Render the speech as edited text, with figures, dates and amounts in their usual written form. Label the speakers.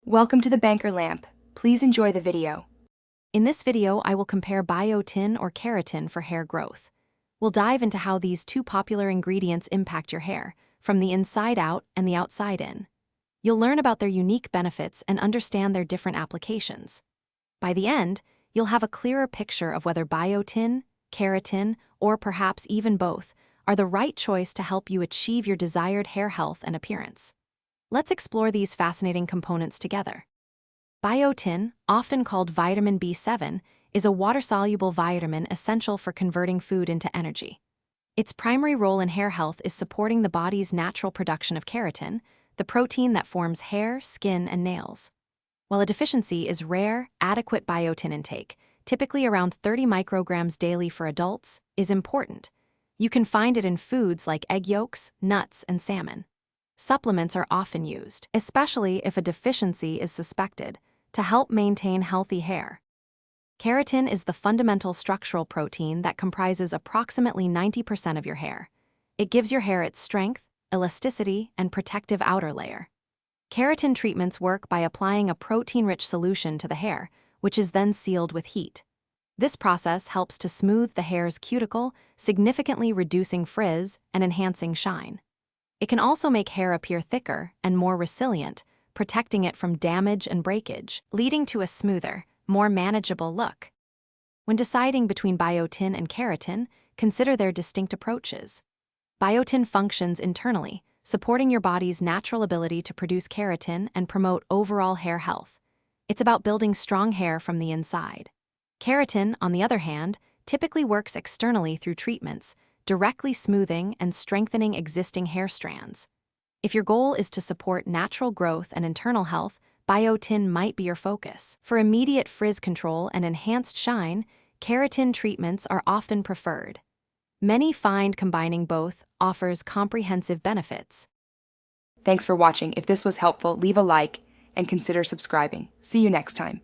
Speaker 1: Welcome to the Banker Lamp. Please enjoy the video.
Speaker 2: In this video, I will compare biotin or keratin for hair growth. We'll dive into how these two popular ingredients impact your hair, from the inside out and the outside in. You'll learn about their unique benefits and understand their different applications. By the end, you'll have a clearer picture of whether biotin, keratin, or perhaps even both, are the right choice to help you achieve your desired hair health and appearance. Let's explore these fascinating components together. Biotin, often called vitamin B7, is a water-soluble vitamin essential for converting food into energy. Its primary role in hair health is supporting the body's natural production of keratin, the protein that forms hair, skin, and nails. While a deficiency is rare, adequate biotin intake, typically around 30 micrograms daily for adults, is important. You can find it in foods like egg yolks, nuts, and salmon. Supplements are often used, especially if a deficiency is suspected, to help maintain healthy hair. Keratin is the fundamental structural protein that comprises approximately 90% of your hair. It gives your hair its strength, elasticity, and protective outer layer. Keratin treatments work by applying a protein-rich solution to the hair, which is then sealed with heat. This process helps to smooth the hair's cuticle, significantly reducing frizz and enhancing shine. It can also make hair appear thicker and more resilient, protecting it from damage and breakage, leading to a smoother, more manageable look. When deciding between biotin and keratin, consider their distinct approaches. Biotin functions internally, supporting your body's natural ability to produce keratin and promote overall hair health. It's about building strong hair from the inside. Keratin, on the other hand, typically works externally through treatments, directly smoothing and strengthening existing hair strands. If your goal is to support natural growth and internal health, biotin might be your focus. For immediate frizz control and enhanced shine, keratin treatments are often preferred. Many find combining both offers comprehensive benefits.
Speaker 1: Thanks for watching. If this was helpful, leave a like and consider subscribing. See you next time.